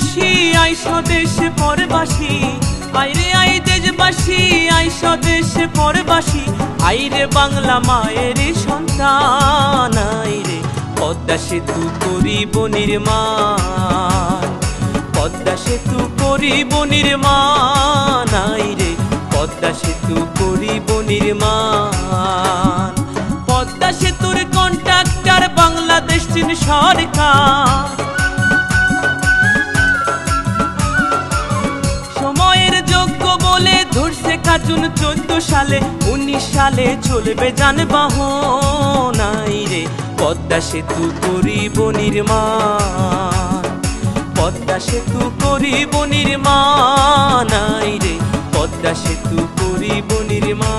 দেশবাসী আই স্বদেশে পরবাসী, আইরে আই দেশবাসী আই স্বদেশে পরবাসী, আইরে বাংলা মায়ের সন্তান, আইরে পদ্মা সেতু করিব নির্মাণ, পদ্মা সেতু করিব নির্মাণ, আইরে পদ্মা সেতু করিব নির্মাণ। পদ্মা সেতুর কন্ট্রাক্টর বাংলাদেশ চীন সরকার, সময়ের যোগ্য বলে ধরছে কাজুন 14 সালে, 19 সালে চলবে যানবাহন, আইরে পদ্মা সেতু করিব নির্মাণ, পদ্মা সেতু করিব নির্মাণ, আইরে পদ্মা সেতু করিব নির্মাণ।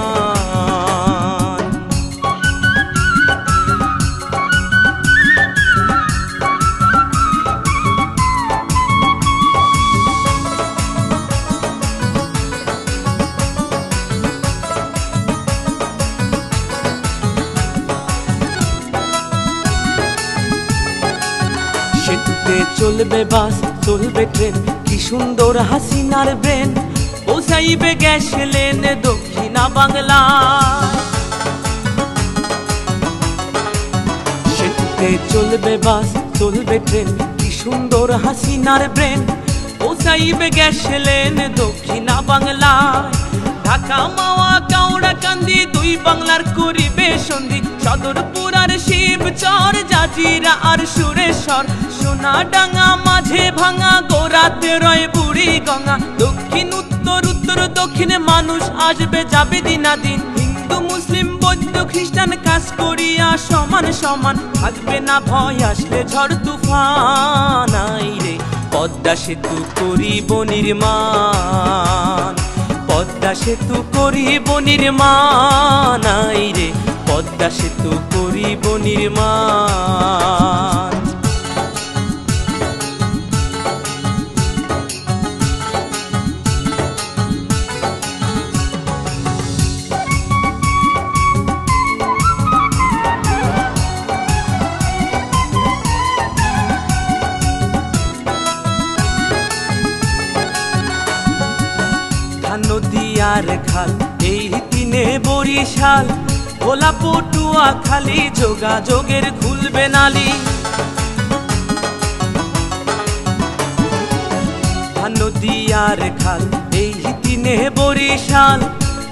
সেতুতে চলবে বাস, চলবে ট্রেন, কি সুন্দর হাসিনার ব্রেন, পৌঁছাইবে গ্যাস লেন দক্ষিণা বাংলা। সেতুতে চলবে বাস, চলবে ট্রেন, কি সুন্দর হাসিনার ব্রেন, পৌঁছাইবে গ্যাস লেন দক্ষিণা বাংলায়। ঢাকা মাওয়া কাউড়া কান্দি দুই বাংলার করিবে সন্ধি, সদরপুর আর শিবচর, জাজিরা আর সুরেশ্বর, সোনাডাঙ্গা মাঝে ভাঙা, গোরাতে রয় বুড়ি গঙ্গা। দক্ষিণ উত্তর, উত্তর দক্ষিণে মানুষ আসবে যাবে দিনাদিন, হিন্দু মুসলিম বৌদ্ধ খ্রিস্টান কাজ করিয়া সমান সমান, থাকবে না ভয় আসলে ঝড় তুফান, আইরে পদ্মা সেতু করিব নির্মাণ, পদ্মা সেতু করিব নির্মাণ, আইরে পদ্মা সেতু করিব নির্মাণ। নদী আর খাল এই তিনে বরিশাল, ভোলা পটুয়া খালি যোগাযোগের খুলবে নালি। নদী আর খাল এই তিনে বরিশাল,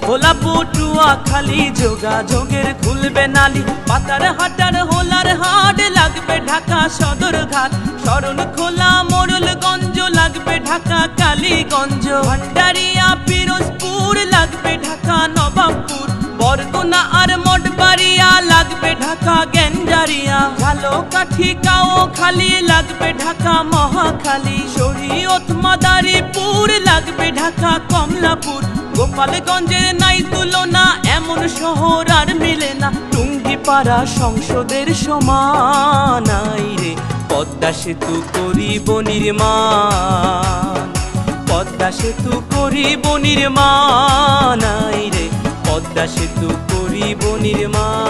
ভোলা পটুয়া খালি যোগাযোগের খুলবে নালি। পাতার হাটার হোলার হাট লাগবে ঢাকা সদর ঘাট, শরণ খোলা মোড়লগঞ্জ লাগবে ঢাকা কালীগঞ্জ, ভান্ডারিয়া পিরোজপুর লাগবে ঢাকা নবাবপুর, বরগুনা আর মঠবাড়িয়া লাগবে ঢাকা গেন্ডারিয়া, ঝালকাঠি কাও খালি লাগবে ঢাকা মহাখালী, শরীয়ত মাদারীপুর লাগবে ঢাকা কমলাপুর, গোপালগঞ্জের নাই তুলনা এমন শহর আর মিলে না, টুঙ্গিপাড়া সংসদের সমান, আইরে পদ্মা সেতু করিব নির্মাণ, পদ্মা সেতু করিব নির্মাণ, আইরে পদ্মা সেতু করিব নির্মাণ।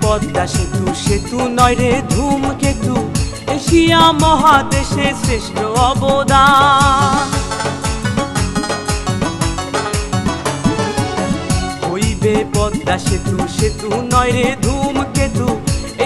পদ্মা সেতু সেতু নয় রে ধূমকেতু, এশিয়া মহাদেশে শ্রেষ্ঠ অবদান, হইবে পদ্মা সেতু সেতু নয় রে ধূমকেতু,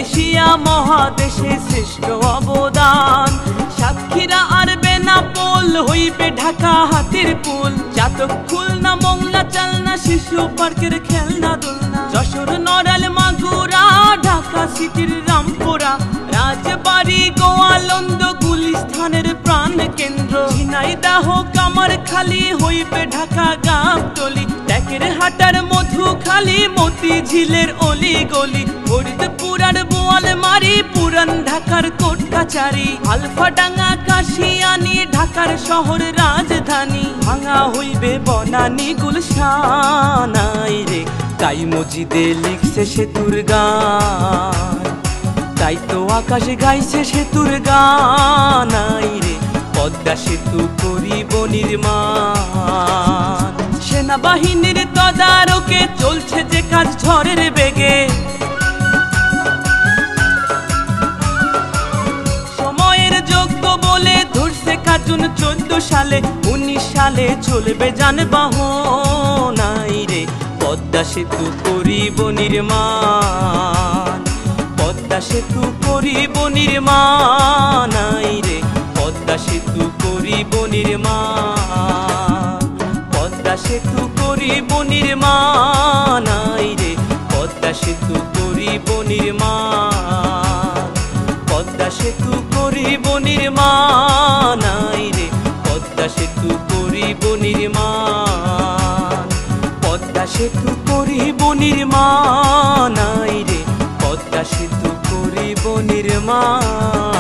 এশিয়া মহাদেশে শ্রেষ্ঠ অবদান। সাতক্ষীরা আর বেনাপোল হইবে ঢাকা হাতির পুল, চাতক খুলনা মোংলা চালনা শিশু পার্কের খেলনা দোলনা, যশোর নড়াইল মাগুরা ঢাকা সিটির রামপুরা, রাজবাড়ি গোয়ালন্দ গুলিস্তানের প্রাণ কেন্দ্র, ঝিনাইদহ কামারখালী হইবে ঢাকা গাবতলী, ট্যাকের হাটার মধুখালী মতিঝিলের অলি গলি, ফরিদপুর আর বোয়ালমারি পুরান ঢাকার কোট কাচারি, আলফাডাঙ্গা কাশিয়ানি ঢাকার শহর রাজধানী, ভাঙা হইবে বনানী গুলশান, আইরে তাই মজিদে লিখছে সেতুর গান, তাই তো আকাশে গাইছে সেতুর গান। আইরে পদ্মা সেতু করিব নির্মাণ। সেনাবাহিনীর তদারকে চলছে যে কাজ ঝড়ের বেগে, সময়ের যোগ্য বলে ধরছে কাজুন 14 সালে, 19 সালে চলবে যানবাহন। আইরে পদ্মা সেতু করিব নির্মাণ, পদ্মা সেতু করিব নির্মাণ। আইরে পদ্মা সেতু করিব নির্মাণ, পদ্মা সেতু করিব নির্মাণ। আইরে পদ্মা সেতু করিব নির্মাণ, পদ্মা সেতু করিব নির্মাণ। আইরে পদ্মা সেতু করিব নির্মাণ, পদ্মা সেতু করিব নির্মাণ। আইরে পদ্মা সেতু করিব নির্মাণ।